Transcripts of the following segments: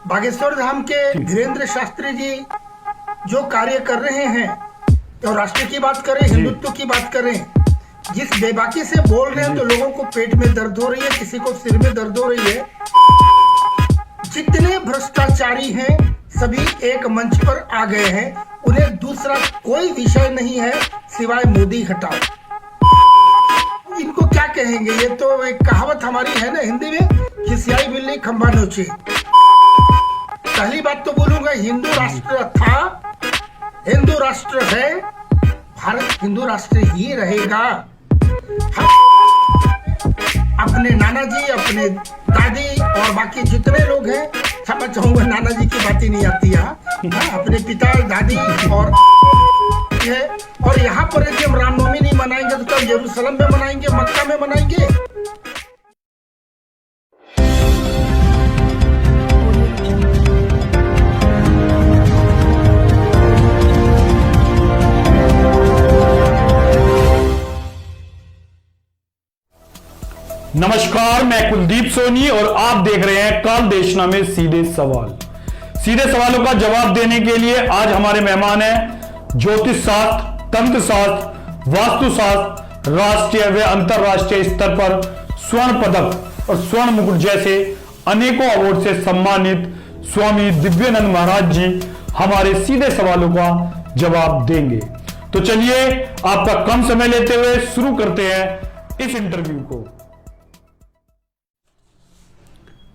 बागेश्वर धाम के धीरेन्द्र शास्त्री जी जो कार्य कर रहे हैं, तो राष्ट्र की बात करें, हिंदुत्व की बात करें, जिस बेबाकी से बोल रहे हैं तो लोगों को पेट में दर्द हो रही है, किसी को सिर में दर्द हो रही है। जितने भ्रष्टाचारी हैं सभी एक मंच पर आ गए हैं, उन्हें दूसरा कोई विषय नहीं है सिवाय मोदी हटाओ। इनको क्या कहेंगे? ये तो एक कहावत हमारी है ना हिंदी में, खिसियाई बिल्ली खंबा नोचे। पहली बात तो बोलूंगा, हिंदू राष्ट्र था, हिंदू राष्ट्र है, भारत हिंदू राष्ट्र ही रहेगा। अपने नाना जी, अपने दादी और बाकी जितने लोग हैं, क्षमा चाहूंगा नाना जी की बात ही नहीं आती है, अपने पिता दादी और यहाँ पर यदि हम रामनवमी नहीं मनाएंगे तो कब यरूशलेम में मनाएंगे, मक्का में मनाएंगे? नमस्कार, मैं कुलदीप सोनी और आप देख रहे हैं काल देशना में सीधे सवाल। सीधे सवालों का जवाब देने के लिए आज हमारे मेहमान हैं ज्योतिष शास्त्र, तंत्र शास्त्र, वास्तु शास्त्र, राष्ट्रीय व अंतरराष्ट्रीय स्तर पर स्वर्ण पदक और स्वर्ण मुकुट जैसे अनेकों अवार्ड से सम्मानित स्वामी दिव्यानंद महाराज जी हमारे सीधे सवालों का जवाब देंगे। तो चलिए आपका कम समय लेते हुए शुरू करते हैं इस इंटरव्यू को।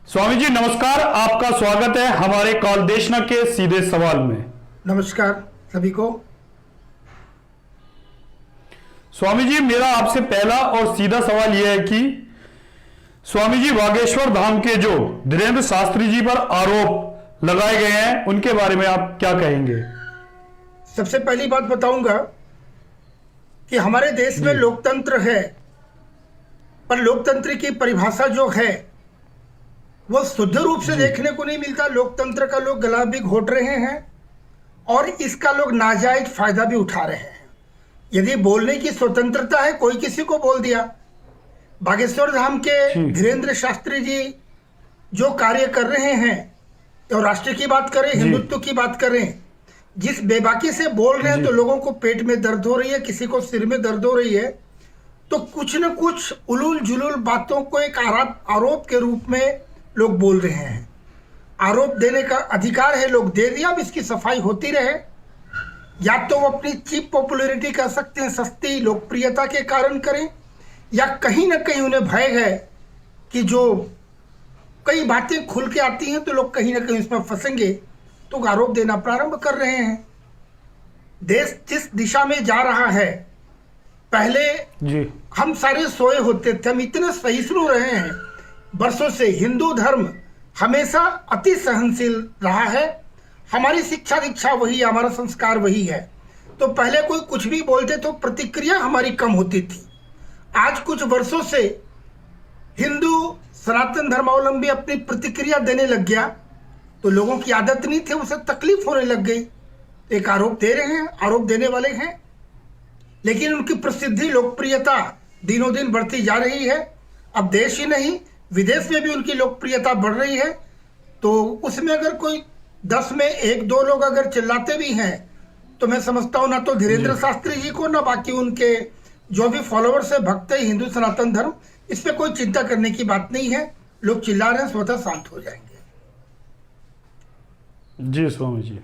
स्वामी जी नमस्कार, आपका स्वागत है हमारे काल देशना के सीधे सवाल में। नमस्कार सभी को। स्वामी जी, मेरा आपसे पहला और सीधा सवाल यह है कि स्वामी जी, बागेश्वर धाम के जो धीरेन्द्र शास्त्री जी पर आरोप लगाए गए हैं उनके बारे में आप क्या कहेंगे? सबसे पहली बात बताऊंगा कि हमारे देश में लोकतंत्र है, पर लोकतंत्र की परिभाषा जो है वो शुद्ध रूप से देखने को नहीं मिलता। लोकतंत्र का लोग गला भी घोट रहे हैं और इसका लोग नाजायज फायदा भी उठा रहे हैं। यदि बोलने की स्वतंत्रता है, कोई किसी को बोल दिया। बागेश्वर धाम के धीरेन्द्र शास्त्री जी जो कार्य कर रहे हैं, तो राष्ट्र की बात करें, हिंदुत्व की बात करें, जिस बेबाकी से बोल रहे हैं तो लोगों को पेट में दर्द हो रही है, किसी को सिर में दर्द हो रही है, तो कुछ न कुछ उलूल जुलूल बातों को एक आरोप के रूप में लोग बोल रहे हैं। आरोप देने का अधिकार है, लोग दे दिया, अब इसकी सफाई होती रहे। या तो वो अपनी चीप पॉपुलैरिटी कर सकते हैं, सस्ती लोकप्रियता के कारण करें, या कहीं ना कहीं उन्हें भय है कि जो कई बातें खुल के आती हैं तो लोग कहीं ना कहीं इसमें फंसेंगे, तो आरोप देना प्रारंभ कर रहे हैं। देश जिस दिशा में जा रहा है, पहले हम सारे सोए होते थे, हम इतने सहिष्णु रहे हैं वर्षों से। हिंदू धर्म हमेशा अति सहनशील रहा है, हमारी शिक्षा दीक्षा वही है, हमारा संस्कार वही है। तो पहले कोई कुछ भी बोलते तो प्रतिक्रिया हमारी कम होती थी। आज कुछ वर्षों से हिंदू सनातन धर्मावलंबी अपनी प्रतिक्रिया देने लग गया, तो लोगों की आदत नहीं थी, उसे तकलीफ होने लग गई। एक आरोप दे रहे हैं, आरोप देने वाले हैं, लेकिन उनकी प्रसिद्धि लोकप्रियता दिनों दिन बढ़ती जा रही है। अब देश ही नहीं, विदेश में भी उनकी लोकप्रियता बढ़ रही है। तो उसमें अगर कोई 10 में 1-2 लोग अगर चिल्लाते भी हैं, तो मैं समझता हूँ ना तो धीरेन्द्र शास्त्री जी को, ना बाकी उनके जो भी फॉलोअर्स है, भक्त है हिंदू सनातन धर्म, इस पे कोई चिंता करने की बात नहीं है। लोग चिल्ला रहे हैं, स्वतः शांत हो जाएंगे। जी स्वामी जी।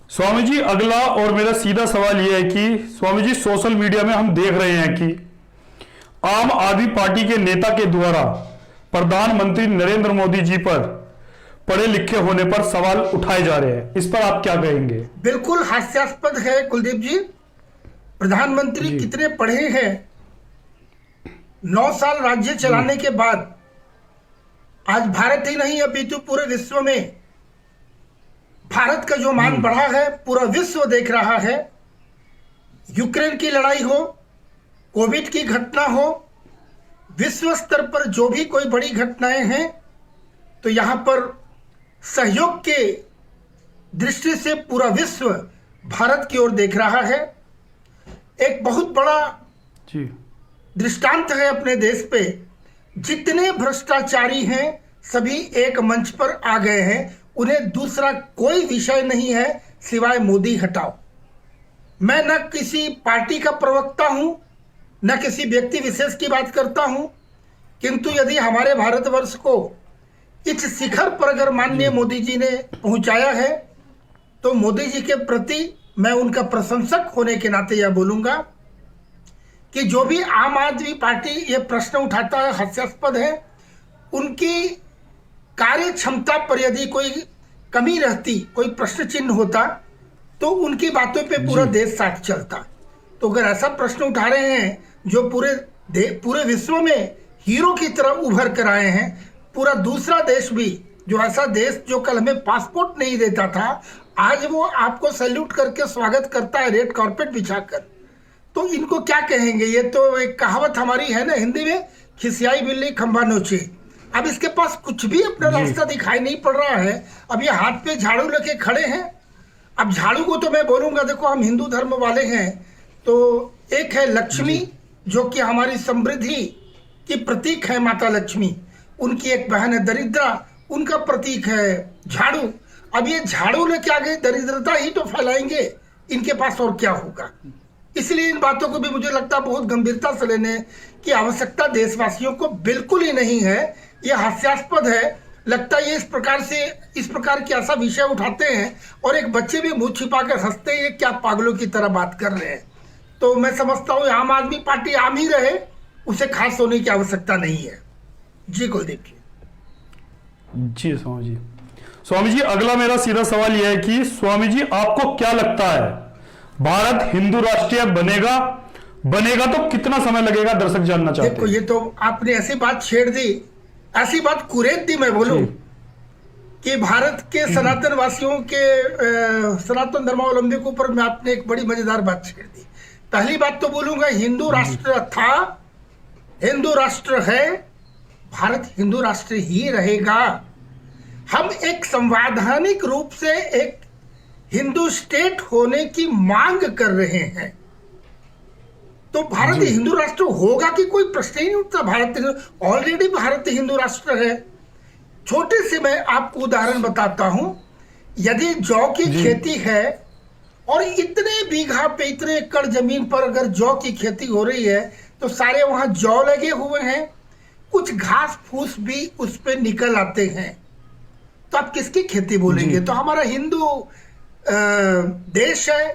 स्वामी जी, अगला और मेरा सीधा सवाल यह है कि स्वामी जी, सोशल मीडिया में हम देख रहे हैं कि आम आदमी पार्टी के नेता के द्वारा प्रधानमंत्री नरेंद्र मोदी जी पर पढ़े लिखे होने पर सवाल उठाए जा रहे हैं, इस पर आप क्या कहेंगे? बिल्कुल हास्यास्पद है कुलदीप जी। प्रधानमंत्री कितने पढ़े हैं? 9 साल राज्य चलाने के बाद आज भारत ही नहीं, अभी तो पूरे विश्व में भारत का जो मान बढ़ा है, पूरा विश्व देख रहा है। यूक्रेन की लड़ाई हो, कोविड की घटना हो, विश्व स्तर पर जो भी कोई बड़ी घटनाएं हैं, तो यहां पर सहयोग के दृष्टि से पूरा विश्व भारत की ओर देख रहा है। एक बहुत बड़ा दृष्टांत है अपने देश पे। जितने भ्रष्टाचारी हैं सभी एक मंच पर आ गए हैं। उन्हें दूसरा कोई विषय नहीं है सिवाय मोदी हटाओ। मैं न किसी पार्टी का प्रवक्ता हूं, न किसी व्यक्ति विशेष की बात करता हूं, किंतु यदि हमारे भारतवर्ष को इस शिखर पर अगर माननीय मोदी जी ने पहुंचाया है तो मोदी जी के प्रति मैं उनका प्रशंसक होने के नाते यह बोलूंगा कि जो भी आम आदमी पार्टी ये प्रश्न उठाता है हास्यास्पद है। उनकी कार्य क्षमता पर यदि कोई कमी रहती, कोई प्रश्न चिन्ह होता तो उनकी बातों पे पूरा देश साथ चलता। तो अगर ऐसा प्रश्न उठा रहे हैं जो पूरे विश्व में हीरो की तरह उभर कर आए हैं, पूरा दूसरा देश भी, जो ऐसा देश जो कल हमें पासपोर्ट नहीं देता था, आज वो आपको सैल्यूट करके स्वागत करता है रेड कार्पेट बिछाकर, तो इनको क्या कहेंगे। ये तो एक कहावत हमारी है ना हिंदी में, खिसियाई बिल्ली खंभा नोचे। अब इसके पास कुछ भी अपना रास्ता दिखाई नहीं पड़ रहा है। अब ये हाथ पे झाड़ू लेके खड़े हैं। अब झाड़ू को तो मैं बोलूंगा, देखो हम हिंदू धर्म वाले हैं, तो एक है लक्ष्मी जो कि हमारी समृद्धि की प्रतीक है, माता लक्ष्मी। उनकी एक बहन है दरिद्रा, उनका प्रतीक है झाड़ू। अब ये झाड़ू लेके आगे दरिद्रता ही तो फैलाएंगे, इनके पास और क्या होगा। इसलिए इन बातों को भी मुझे लगता है बहुत गंभीरता से लेने की आवश्यकता देशवासियों को बिल्कुल ही नहीं है। ये हास्यास्पद है। लगता है ये इस प्रकार के ऐसा विषय उठाते हैं और एक बच्चे भी मुंह छिपाकर हंसते हैं, ये क्या पागलों की तरह बात कर रहे हैं। तो मैं समझता हूँ आम आदमी पार्टी आम ही रहे, उसे खास होने की आवश्यकता नहीं है। जी कोई देखिए। जी स्वामी जी। स्वामी जी, अगला मेरा सीधा सवाल यह है कि स्वामी जी आपको क्या लगता है, भारत हिंदू राष्ट्रीय बनेगा तो कितना समय लगेगा? दर्शक जानना चाहते हैं। देखो ये तो आपने ऐसी बात छेड़ दी, ऐसी बात कुरेद दी मैं बोलूं कि भारत के सनातन वासियों के सनातन धर्मावलंबियों के ऊपर में आपने एक बड़ी मजेदार बात छेड़ दी। पहली बात तो बोलूंगा, हिंदू राष्ट्र था, हिंदू राष्ट्र है, भारत हिंदू राष्ट्र ही रहेगा। हम एक संवैधानिक रूप से एक हिंदू स्टेट होने की मांग कर रहे हैं, तो भारत हिंदू राष्ट्र होगा कि कोई प्रश्न ही नहीं उठता। भारत ऑलरेडी भारत हिंदू राष्ट्र है। छोटे से मैं आपको उदाहरण बताता हूं, यदि जौ की खेती है और इतने बीघा पे इतने एकड़ जमीन पर अगर जौ की खेती हो रही है तो सारे वहां जौ लगे हुए हैं, कुछ घास फूस भी उस पे निकल आते हैं, तो आप किसकी खेती बोलेंगे? तो हमारा हिंदू देश है,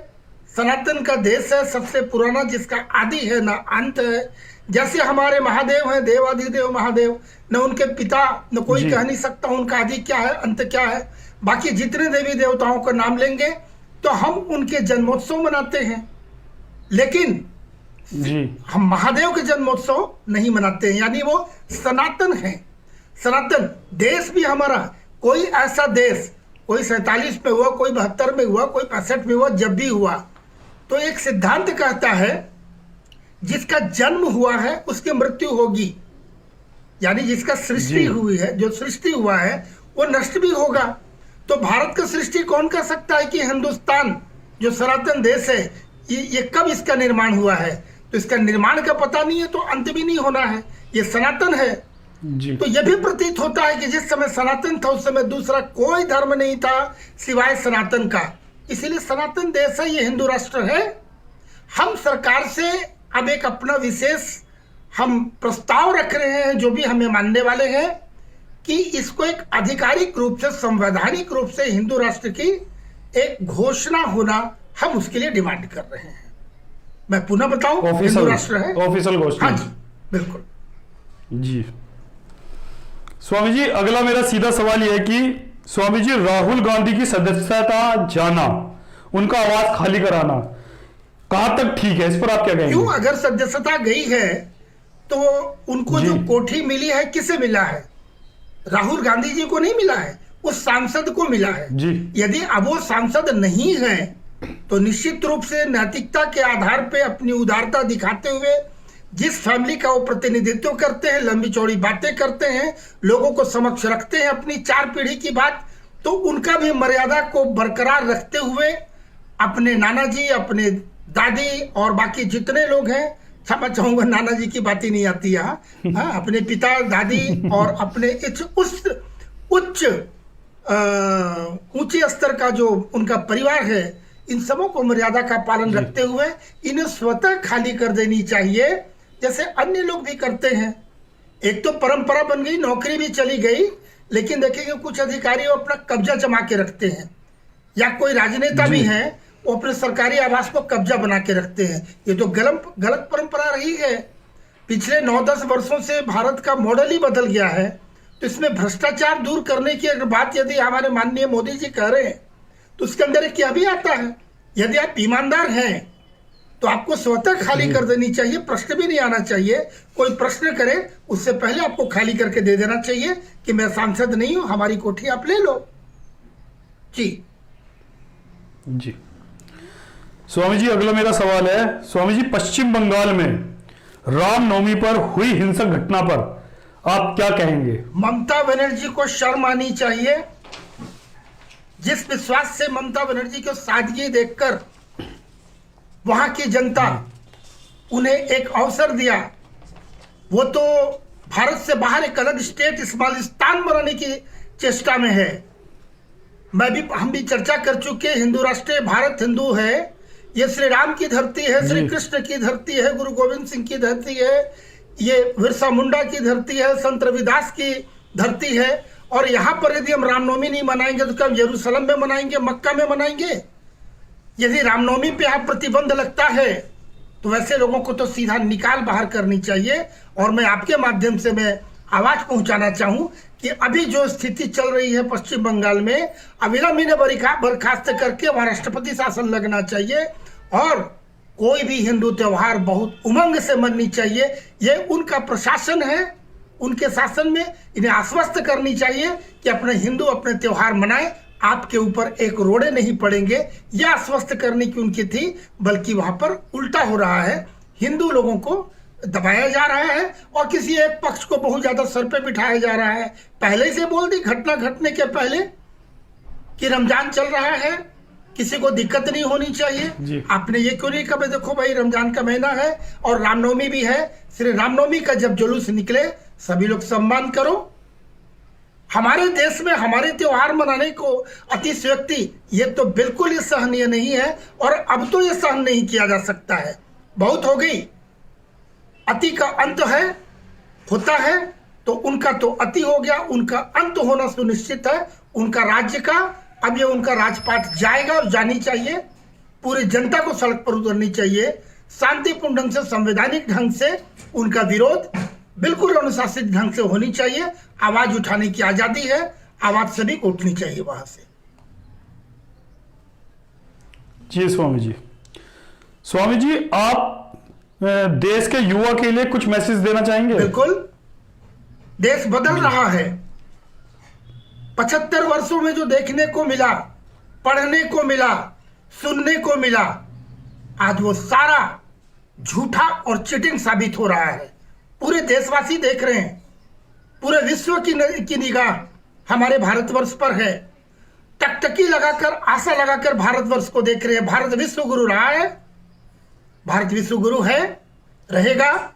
सनातन का देश है, सबसे पुराना, जिसका आदि है ना अंत है। जैसे हमारे महादेव हैं, देवाधिदेव महादेव, न उनके पिता न कोई कह नहीं सकता उनका आदि क्या है अंत क्या है। बाकी जितने देवी देवताओं का नाम लेंगे तो हम उनके जन्मोत्सव मनाते हैं, लेकिन हम महादेव के जन्मोत्सव नहीं मनाते हैं, यानी वो सनातन है। सनातन देश भी हमारा, कोई ऐसा देश, कोई 47 में हुआ, कोई 72 में हुआ, कोई 65 में हुआ, जब भी हुआ तो एक सिद्धांत कहता है जिसका जन्म हुआ है उसकी मृत्यु होगी, यानी जिसका सृष्टि हुई है, जो सृष्टि हुआ है वो नष्ट भी होगा। तो भारत का सृष्टि कौन कह सकता है कि हिंदुस्तान जो सनातन देश है ये कब इसका निर्माण हुआ है? तो इसका निर्माण का पता नहीं है तो अंत भी नहीं होना है, ये सनातन है जी। तो यह भी प्रतीत होता है कि जिस समय सनातन था उस समय दूसरा कोई धर्म नहीं था सिवाय सनातन का, इसीलिए सनातन देश है, ये हिंदू राष्ट्र है। हम सरकार से अब एक अपना विशेष हम प्रस्ताव रख रहे हैं, जो भी हमें मानने वाले हैं, कि इसको एक आधिकारिक रूप से, संवैधानिक रूप से हिंदू राष्ट्र की एक घोषणा होना, हम उसके लिए डिमांड कर रहे हैं। मैं पुनः बताऊं, हिंदू राष्ट्र है, ऑफिशियल घोषणा। हाँ जी बिल्कुल जी। स्वामी जी, अगला मेरा सीधा सवाल यह है कि स्वामी जी, राहुल गांधी की सदस्यता जाना, उनका आवाज खाली कराना कहां तक ठीक है, इस पर आप क्या कहेंगे? क्यों, अगर सदस्यता गई है तो उनको जो कोठी मिली है किसे मिला है? राहुल गांधी जी को नहीं मिला है, उस सांसद को मिला है जी। यदि अब वो सांसद नहीं है तो निश्चित रूप से नैतिकता के आधार पे अपनी उदारता दिखाते हुए जिस फैमिली का वो प्रतिनिधित्व करते हैं, लंबी चौड़ी बातें करते हैं, लोगों को समक्ष रखते हैं अपनी 4 पीढ़ी की बात, तो उनका भी मर्यादा को बरकरार रखते हुए अपने नाना जी, अपने दादी और बाकी जितने लोग हैं, क्षमा चाहूंगा नाना जी की बात ही नहीं आती यहाँ, अपने पिता दादी और अपने उस उच्च ऊंचे स्तर का जो उनका परिवार है, इन सबों को मर्यादा का पालन रखते हुए इन्हें स्वतः खाली कर देनी चाहिए, जैसे अन्य लोग भी करते हैं। एक तो परंपरा बन गई, नौकरी भी चली गई, लेकिन देखेंगे कुछ अधिकारी वो अपना कब्जा जमा के रखते हैं, या कोई राजनेता भी है वो अपने सरकारी आवास को कब्जा बना के रखते हैं। ये तो गलत परंपरा रही है। पिछले 9-10 वर्षों से भारत का मॉडल ही बदल गया है। तो इसमें भ्रष्टाचार दूर करने की अगर बात यदि हमारे माननीय मोदी जी कह रहे हैं, तो उसके अंदर क्या भी आता है। यदि आप ईमानदार हैं तो आपको स्वतः खाली कर देनी चाहिए, प्रश्न भी नहीं आना चाहिए। कोई प्रश्न करे उससे पहले आपको खाली करके दे देना चाहिए कि मैं सांसद नहीं हूं, हमारी कोठी आप ले लो। जी स्वामी जी, अगला मेरा सवाल है, स्वामी जी, पश्चिम बंगाल में रामनवमी पर हुई हिंसक घटना पर आप क्या कहेंगे? ममता बनर्जी को शर्म आनी चाहिए। जिस विश्वास से ममता बनर्जी की सादगी देखकर वहां की जनता उन्हें एक अवसर दिया, वो तो भारत से बाहर एक अलग स्टेट इस्माइलिस्तान बनाने की चेष्टा में है। हम भी चर्चा कर चुके, हिंदू राष्ट्र भारत हिंदू है, ये श्री राम की धरती है, श्री कृष्ण की धरती है, गुरु गोविंद सिंह की धरती है, ये बिरसा मुंडा की धरती है, संत रविदास की धरती है। और यहाँ पर यदि हम रामनवमी नहीं मनाएंगे तो क्या यरूशलेम में मनाएंगे, मक्का में मनाएंगे? यदि रामनवमी पे आप प्रतिबंध लगता है तो वैसे लोगों को तो सीधा निकाल बाहर करनी चाहिए। और मैं आपके माध्यम से मैं आवाज पहुंचाना चाहूं कि अभी जो स्थिति चल रही है पश्चिम बंगाल में, अविलंब बर्खास्त करके वहां राष्ट्रपति शासन लगना चाहिए और कोई भी हिंदू त्योहार बहुत उमंग से मननी चाहिए। ये उनका प्रशासन है, उनके शासन में इन्हें आश्वस्त करनी चाहिए कि अपने हिंदू अपने त्योहार मनाएं, आपके ऊपर एक रोड़े नहीं पड़ेंगे। यह आश्वस्त करने की उनकी थी, बल्कि वहां पर उल्टा हो रहा है, हिंदू लोगों को दबाया जा रहा है और किसी एक पक्ष को बहुत ज्यादा सर पे बिठाया जा रहा है। पहले से बोल दी घटना घटने के पहले कि रमजान चल रहा है, किसी को दिक्कत नहीं होनी चाहिए। आपने ये क्यों नहीं कहा देखो भाई रमजान का महीना है और रामनवमी भी है, श्री रामनवमी का जब जुलूस निकले सभी लोग सम्मान करो। हमारे देश में हमारे त्योहार मनाने को अतिशयोक्ति, ये तो बिल्कुल ही सहनीय नहीं है और अब तो ये सहन नहीं किया जा सकता है। बहुत हो गई, अति का अंत है, होता है तो उनका तो अति हो गया, उनका अंत होना सुनिश्चित है। उनका राज्य का अब ये उनका राजपाट जाएगा और जानी चाहिए। पूरी जनता को सड़क पर उतरनी चाहिए, शांतिपूर्ण ढंग से, संवैधानिक ढंग से उनका विरोध बिल्कुल अनुशासित ढंग से होनी चाहिए। आवाज उठाने की आजादी है, आवाज सभी को उठनी चाहिए वहां से। जी स्वामी जी, स्वामी जी आप देश के युवा के लिए कुछ मैसेज देना चाहेंगे? बिल्कुल, देश बदल रहा है। 75 वर्षों में जो देखने को मिला, पढ़ने को मिला, सुनने को मिला, आज वो सारा झूठा और चीटिंग साबित हो रहा है। पूरे देशवासी देख रहे हैं, पूरे विश्व की निगाह हमारे भारतवर्ष पर है। टकटकी लगाकर, आशा लगाकर भारतवर्ष को देख रहे हैं। भारत विश्व गुरु रहा है, भारत विश्व गुरु है, रहेगा।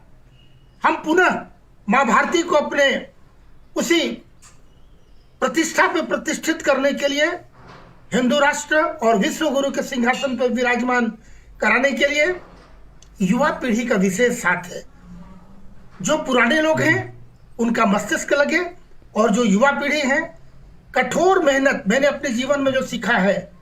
हम पुनः मां भारती को अपने उसी प्रतिष्ठा पे प्रतिष्ठित करने के लिए, हिंदू राष्ट्र और विश्व गुरु के सिंहासन पर विराजमान कराने के लिए युवा पीढ़ी का विशेष साथ है। जो पुराने लोग हैं उनका मस्तिष्क लगे और जो युवा पीढ़ी है कठोर मेहनत, मैंने अपने जीवन में जो सीखा है,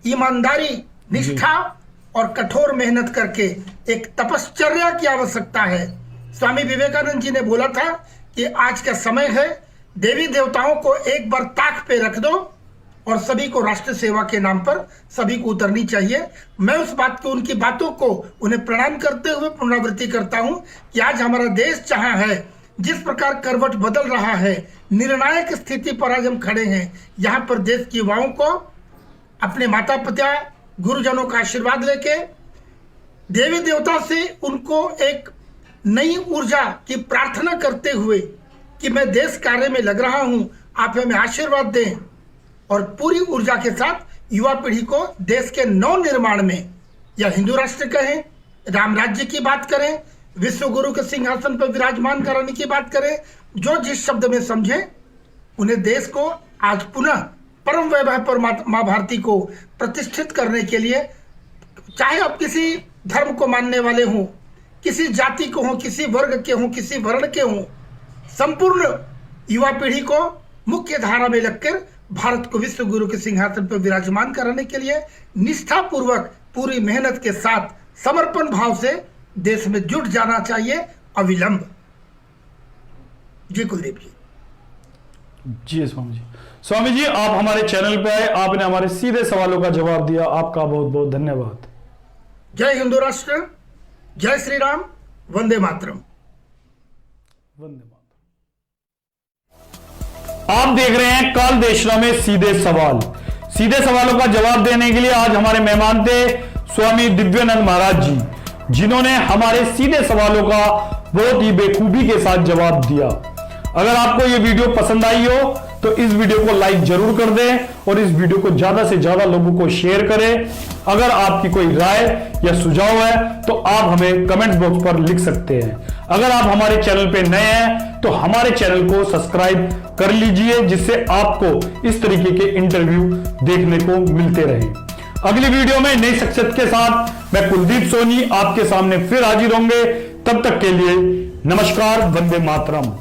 ईमानदारी, निष्ठा और कठोर मेहनत करके एक तपश्चर्या की आवश्यकता है। स्वामी विवेकानंद जी ने बोला था कि आज का समय है, देवी देवताओं को एक बार ताक पे रख दो और सभी को राष्ट्र सेवा के नाम पर सभी को उतरनी चाहिए। मैं उस बात को, उनकी बातों को उन्हें प्रणाम करते हुए पुनरावृत्ति करता हूं कि आज हमारा देश जहां है, जिस प्रकार करवट बदल रहा है, निर्णायक स्थिति पर आज हम खड़े हैं। यहाँ पर देश के युवाओं को अपने माता पिता गुरुजनों का आशीर्वाद लेके, देवी देवता से उनको एक नई ऊर्जा की प्रार्थना करते हुए कि मैं देश कार्य में लग रहा हूं, आप हमें आशीर्वाद दें और पूरी ऊर्जा के साथ युवा पीढ़ी को देश के नव निर्माण में, या हिंदू राष्ट्र कहें, राम राज्य की बात करें, विश्व गुरु के सिंहासन पर विराजमान कराने की बात करें, जो जिस शब्द में समझें, उन्हें देश को आज पुनः परम वैभव पर माँ भारती को प्रतिष्ठित करने के लिए, चाहे आप किसी धर्म को मानने वाले हों, किसी जाति को हों, किसी वर्ग के हों, किसी वर्ण के हों, संपूर्ण युवा पीढ़ी को मुख्य धारा में लगकर भारत को विश्व गुरु के सिंहासन पर विराजमान कराने के लिए निष्ठापूर्वक पूरी मेहनत के साथ समर्पण भाव से देश में जुट जाना चाहिए अविलंब। जी कुलदीप जी। जी स्वामी जी आप हमारे चैनल पे आए, आपने हमारे सीधे सवालों का जवाब दिया, आपका बहुत बहुत धन्यवाद। जय हिंदू राष्ट्र, जय श्री राम, वंदे मातरम। वंदे मातरम। आप देख रहे हैं काल देशना में सीधे सवाल। सीधे सवालों का जवाब देने के लिए आज हमारे मेहमान थे स्वामी दिव्यानंद महाराज जी, जिन्होंने हमारे सीधे सवालों का बहुत ही बेखूबी के साथ जवाब दिया। अगर आपको यह वीडियो पसंद आई हो तो इस वीडियो को लाइक जरूर कर दें और इस वीडियो को ज्यादा से ज्यादा लोगों को शेयर करें। अगर आपकी कोई राय या सुझाव है तो आप हमें कमेंट बॉक्स पर लिख सकते हैं। अगर आप हमारे चैनल पे नए हैं तो हमारे चैनल को सब्सक्राइब कर लीजिए, जिससे आपको इस तरीके के इंटरव्यू देखने को मिलते रहे। अगली वीडियो में नई शख्सियत के साथ मैं कुलदीप सोनी आपके सामने फिर हाजिर होंगे। तब तक के लिए नमस्कार, वंदे मातरम।